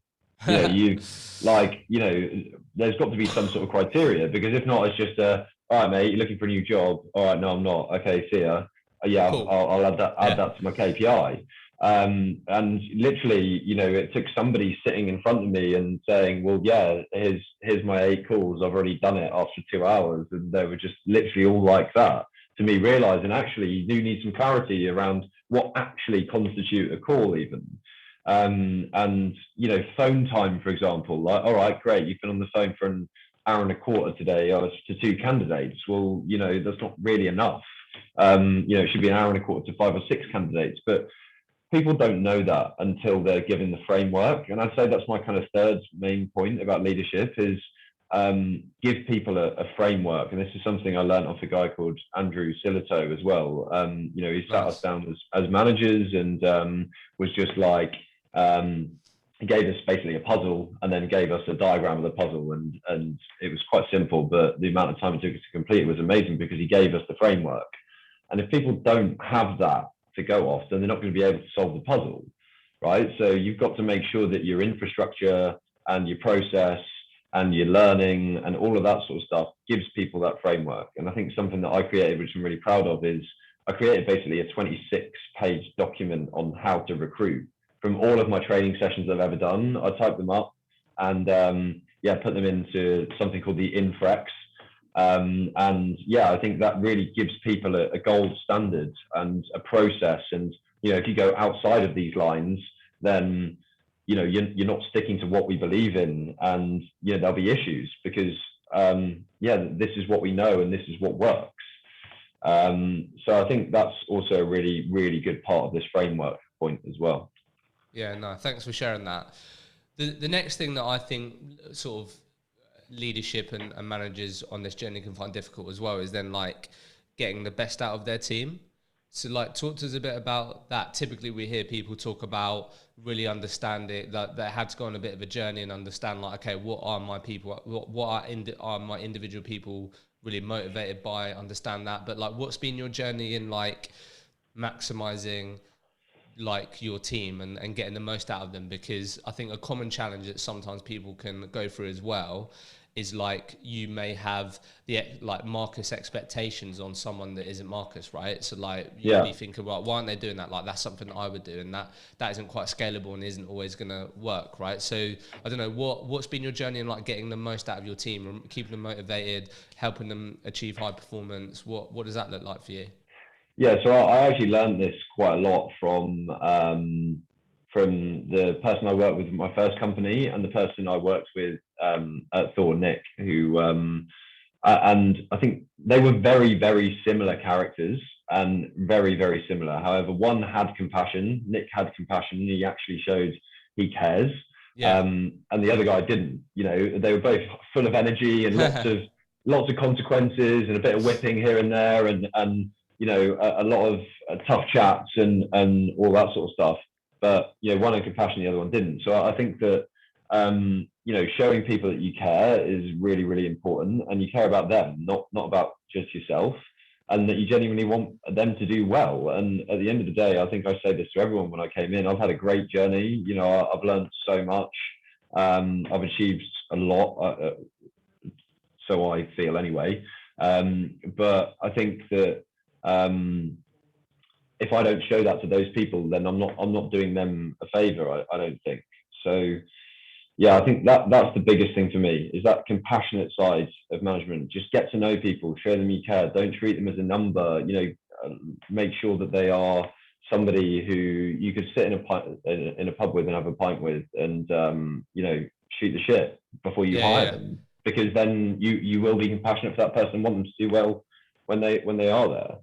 B: There's got to be some sort of criteria, because if not, it's just all right, mate, you're looking for a new job. All right, no, I'm not. Okay, see ya. Yeah, cool. I'll add that to my KPI. And literally, it took somebody sitting in front of me and saying, well, yeah, here's my 8 calls. I've already done it after 2 hours. And they were just literally all like that, to me realizing actually you do need some clarity around what actually constitute a call even. And phone time, for example, like, all right, great, you've been on the phone for an hour and a quarter today to 2 candidates. Well, that's not really enough. It should be an hour and a quarter to 5 or 6 candidates. But people don't know that until they're given the framework. And I'd say that's my kind of third main point about leadership, is give people a framework. And this is something I learned off a guy called Andrew Silito as well. He sat us down as managers, and was just like, he gave us basically a puzzle, and then gave us a diagram of the puzzle, and it was quite simple, but the amount of time it took us to complete it was amazing, because he gave us the framework. And if people don't have that to go off, then they're not going to be able to solve the puzzle, right? So you've got to make sure that your infrastructure and your process and your learning and all of that sort of stuff gives people that framework. And I think something that I created, which I'm really proud of, is I created basically a 26-page document on how to recruit from all of my training sessions I've ever done. I typed them up and put them into something called the Infrex. I think that really gives people a gold standard and a process. And if you go outside of these lines, then you're not sticking to what we believe in, and there'll be issues, because this is what we know and this is what works. So I think that's also a really, really good part of this framework point as well.
A: Yeah, no, thanks for sharing that. The next thing that I think sort of leadership and managers on this journey can find difficult as well is then like getting the best out of their team. So like, talk to us a bit about that. Typically we hear people talk about really understanding that they had to go on a bit of a journey and understand, like, okay, what are my people, what are my individual people really motivated by, understand that. But like, what's been your journey in like maximizing like your team and getting the most out of them? Because I think a common challenge that sometimes people can go through as well is like, you may have the like Marcus expectations on someone that isn't Marcus, right? So like you'd be thinking, well, why aren't they doing that? Like, that's something that I would do, and that isn't quite scalable and isn't always going to work, right? So I don't know, what's been your journey in like getting the most out of your team and keeping them motivated, helping them achieve high performance? What does that look like for you?
B: Yeah, so I actually learned this quite a lot from the person I worked with in my first company, and the person I worked with at Thor, Nick, who and I think they were very, very similar characters, and very, very similar. However, one had compassion. Nick had compassion. He actually showed he cares. And the other guy didn't. They were both full of energy and lots of consequences and a bit of whipping here and there, and you know, a lot of tough chats and all that sort of stuff. But you know, one had compassion, the other one didn't. So I think that you know, showing people that you care is really, really important, and you care about them, not about just yourself, and that you genuinely want them to do well. And at the end of the day, I think I say this to everyone when I came in, I've had a great journey. You know, I've learned so much. I've achieved a lot, so I feel anyway. But I think that if I don't show that to those people, then I'm not doing them a favor. I don't think so. Yeah, I think that's the biggest thing for me, is that compassionate side of management. Just get to know people, show them you care. Don't treat them as a number. You know, make sure that they are somebody who you could sit in a pub with and have a pint with, and you know, shoot the shit before you hire them, because then you will be compassionate for that person and want them to do well when they are there.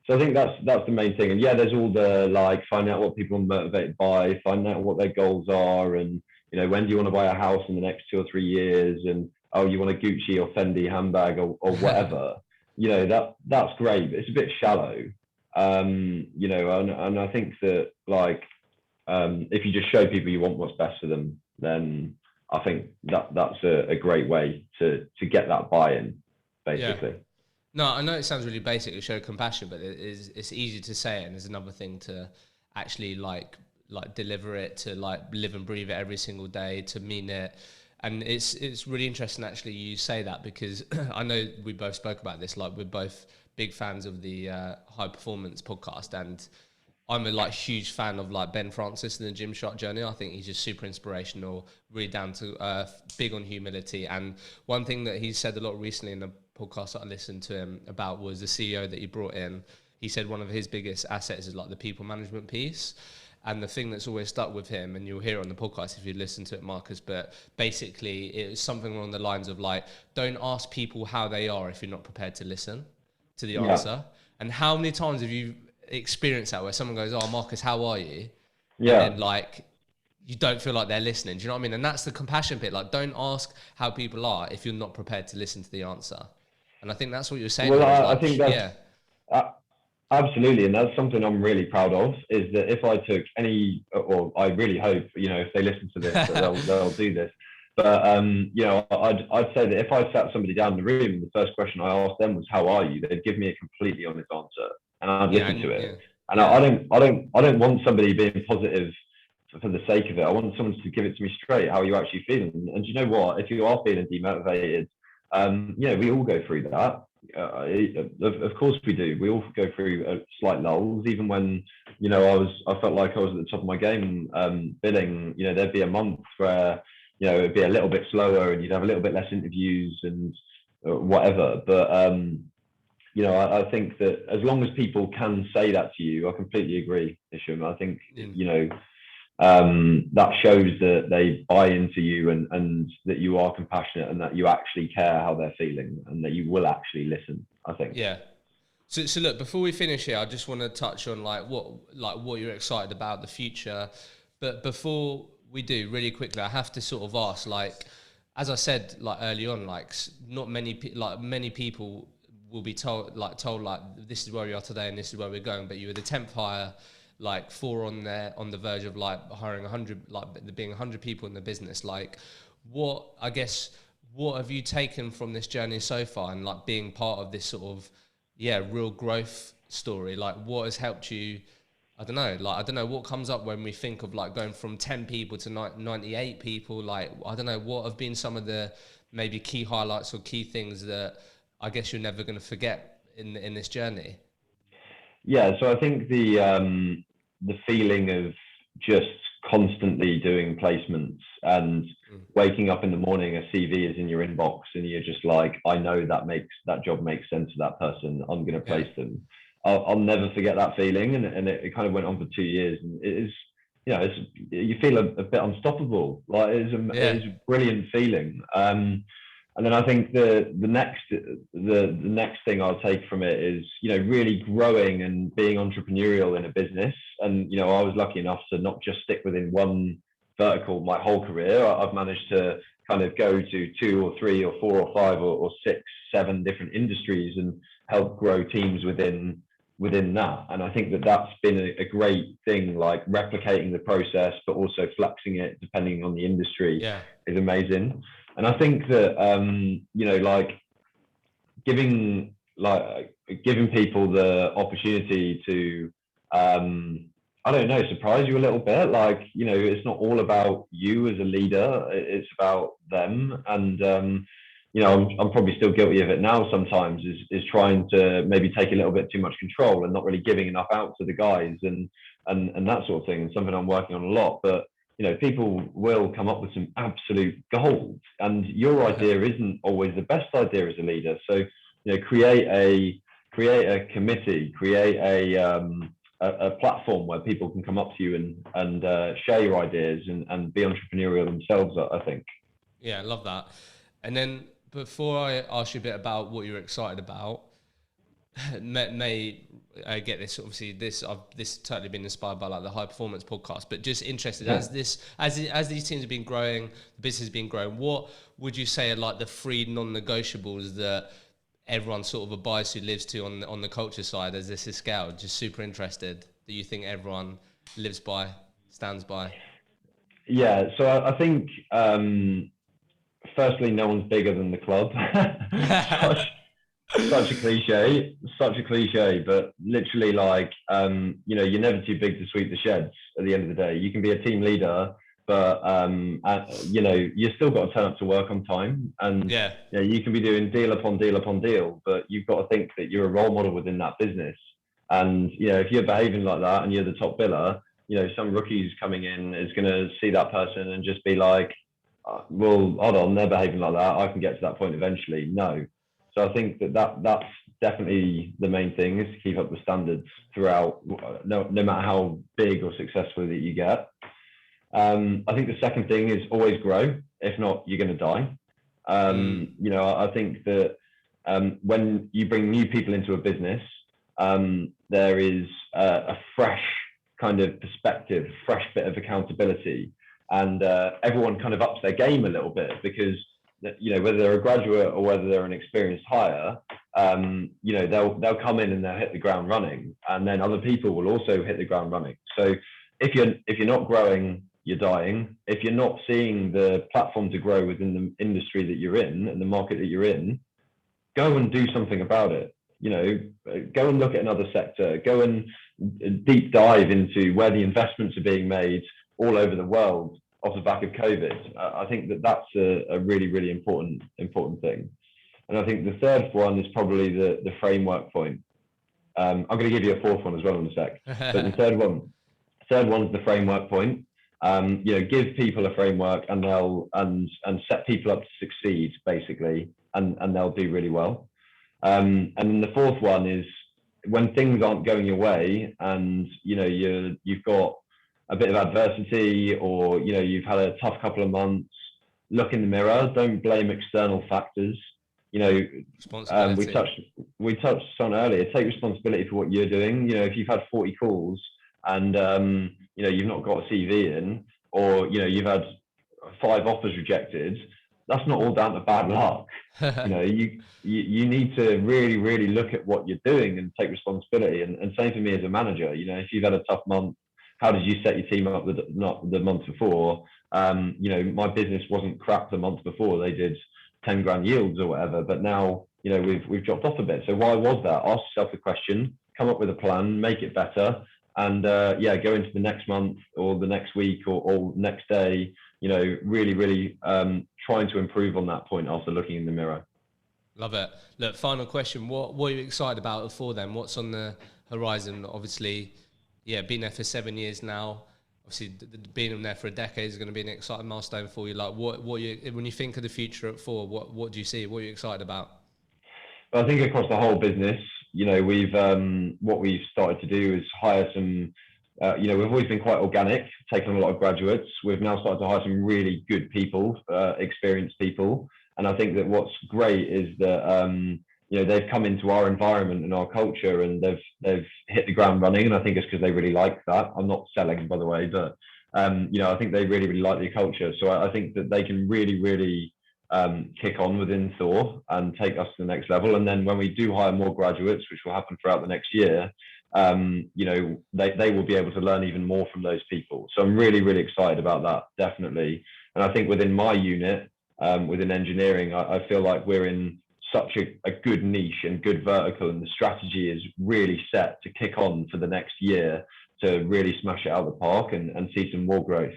B: So I think that's the main thing. And yeah, there's all the, like, finding out what people are motivated by, finding out what their goals are, and you know, when do you want to buy a house in the next 2 or 3 years, and oh, you want a Gucci or Fendi handbag or whatever. You know, that's great, but it's a bit shallow. You know, and I think that, like, if you just show people you want what's best for them, then I think that's a great way to get that buy-in, basically.
A: Yeah. No, I know it sounds really basic to show compassion, but it's easy to say it, and there's another thing to actually like deliver it, to like live and breathe it every single day, to mean it. And it's really interesting actually you say that, because I know we both spoke about this, like we're both big fans of the High Performance podcast, and I'm a like huge fan of like Ben Francis and the Gymshark journey. I think he's just super inspirational, really down to earth, big on humility. And one thing that he said a lot recently in the podcast that I listened to him about was the CEO that he brought in. He said one of his biggest assets is like the people management piece. And the thing that's always stuck with him, and you'll hear it on the podcast if you listen to it, Marcus, but basically it was something along the lines of like, don't ask people how they are if you're not prepared to listen to the answer. And how many times have you experienced that where someone goes, oh, Marcus, how are you?
B: Yeah.
A: And then like, you don't feel like they're listening. Do you know what I mean? And that's the compassion bit. Like, don't ask how people are if you're not prepared to listen to the answer. And I think that's what you're saying.
B: Well,
A: I
B: think that's, absolutely. And that's something I'm really proud of, is that if I took any, or I really hope, you know, if they listen to this, they'll do this. But, you know, I'd say that if I sat somebody down in the room and the first question I asked them was, how are you? They'd give me a completely honest answer, and I'd listen to it. And I don't want somebody being positive for the sake of it. I want someone to give it to me straight. How are you actually feeling? And you know what? If you are feeling demotivated, you know, we all go through that. Of course we do. We all go through slight lulls. Even when, you know, I felt like I was at the top of my game, billing. You know, there'd be a month where, you know, it'd be a little bit slower, and you'd have a little bit less interviews and whatever. But you know, I think that as long as people can say that to you, I completely agree, Isham. I think, you know, that shows that they buy into you, and that you are compassionate, and that you actually care how they're feeling, and that you will actually listen, I think.
A: Yeah. So look, before we finish here, I just want to touch on what you're excited about the future. But before we do, really quickly, I have to sort of ask, like, as I said, like early on, like not many people will be told like this is where we are today and this is where we're going, but you were the 10th hire, like 4 on the verge of like hiring 100, like there being 100 people in the business. Like, what have you taken from this journey so far, and like being part of this sort of real growth story? Like, what has helped you? I don't know what comes up when we think of like going from 10 people to 98 people. Like, I don't know, what have been some of the maybe key highlights or key things that I guess you're never going to forget in this journey?
B: Yeah, so I think the feeling of just constantly doing placements and waking up in the morning, a CV is in your inbox, and you're just like, I know that job makes sense for that person. I'm going to place them. I'll never forget that feeling, and it kind of went on for 2 years, and it is, you know, you feel a bit unstoppable. Like, it is a brilliant feeling. And then I think the next thing I'll take from it is, you know, really growing and being entrepreneurial in a business. And, you know, I was lucky enough to not just stick within one vertical my whole career. I've managed to kind of go to 2 or 3 or 4 or 5 or 6, 7 different industries and help grow teams within that. And I think that that's been a great thing, like replicating the process, but also flexing it depending on the industry is amazing. And I think that, like giving people the opportunity to, I don't know, surprise you a little bit. Like, it's not all about you as a leader, it's about them. And, I'm probably still guilty of it now sometimes, is trying to maybe take a little bit too much control and not really giving enough out to the guys and that sort of thing. It's something I'm working on a lot. But, people will come up with some absolute gold, and your idea isn't always the best idea as a leader. So, create a committee, create a platform where people can come up to you and share your ideas and be entrepreneurial themselves, I think.
A: Yeah, I love that. And then before I ask you a bit about what you're excited about, may I get this, obviously this totally been inspired by like the High Performance podcast, but just interested as these teams have been growing, the business has been growing, what would you say are like the 3 non-negotiables that everyone sort of abides to, lives to on the culture side as this is scaled? Just super interested that you think everyone lives by, stands by.
B: Yeah, so I think firstly, no one's bigger than the club. such a cliche, but literally, like, you're never too big to sweep the sheds at the end of the day. You can be a team leader, but you've still got to turn up to work on time, and you can be doing deal upon deal upon deal, but you've got to think that you're a role model within that business. And if you're behaving like that and you're the top biller, some rookies coming in is going to see that person and just be like, well, hold on, they're behaving like that, I can get to that point eventually. No. So I think that's definitely the main thing, is to keep up the standards throughout, no matter how big or successful that you get. I think the second thing is always grow. If not, you're going to die. I think that when you bring new people into a business, there is a fresh kind of perspective, fresh bit of accountability, and everyone kind of ups their game a little bit, because whether they're a graduate or whether they're an experienced hire, they'll come in and they'll hit the ground running, and then other people will also hit the ground running. So if you're not growing, you're dying. If you're not seeing the platform to grow within the industry that you're in and the market that you're in, go and do something about it. Go and look at another sector. Go and deep dive into where the investments are being made all over the world off the back of COVID. I think that's a really, really important thing. And I think the third one is probably the framework point. I'm going to give you a fourth one as well in a sec. But the third one is the framework point. Give people a framework, and they'll and set people up to succeed, basically, and they'll do really well. And then the fourth one is, when things aren't going your way, and you've got a bit of adversity, or you've had a tough couple of months, look in the mirror. Don't blame external factors. We touched on earlier, take responsibility for what you're doing. If you've had 40 calls and you've not got a CV in, or you've had 5 offers rejected, that's not all down to bad luck. You need to really, really look at what you're doing and take responsibility. And same for me as a manager. If you've had a tough month, how did you set your team up not the month before? My business wasn't crap the month before. They did 10 grand yields or whatever, but now we've dropped off a bit. So why was that? Ask yourself the question, come up with a plan, make it better, and go into the next month or the next week or next day, really, really trying to improve on that point after looking in the mirror.
A: Love it. Look, final question. What are you excited about for them? What's on the horizon? Obviously, been there for 7 years now. Obviously, being there for a decade is going to be an exciting milestone for you. Like, when you think of the future at Thor, what do you see? What are you excited about?
B: Well, I think across the whole business, we've what we've started to do is hire some. We've always been quite organic, taking a lot of graduates. We've now started to hire some really good people, experienced people, and I think that what's great is that they've come into our environment and our culture, and they've hit the ground running. And I think it's because they really like that. I'm not selling, by the way, but I think they really, really like the culture. So I think that they can really, really kick on within Thor and take us to the next level. And then when we do hire more graduates, which will happen throughout the next year, they will be able to learn even more from those people. So I'm really, really excited about that, definitely. And I think within my unit, within engineering, I feel like we're in such a good niche and good vertical, and the strategy is really set to kick on for the next year to really smash it out of the park and see some more growth.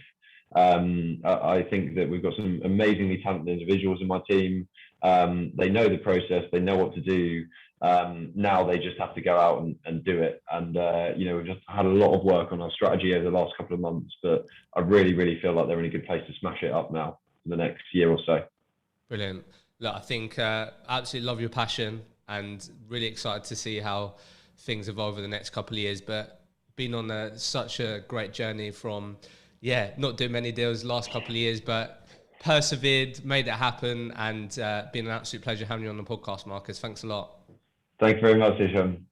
B: I think that we've got some amazingly talented individuals in my team. They know the process, they know what to do. Now they just have to go out and do it. And, we've just had a lot of work on our strategy over the last couple of months, but I really, really feel like they're in a good place to smash it up now for the next year or so.
A: Brilliant. Look, I think absolutely love your passion and really excited to see how things evolve over the next couple of years. But been on such a great journey from, not doing many deals the last couple of years, but persevered, made it happen, and been an absolute pleasure having you on the podcast, Marcus. Thanks a lot.
B: Thanks very much, Hisham.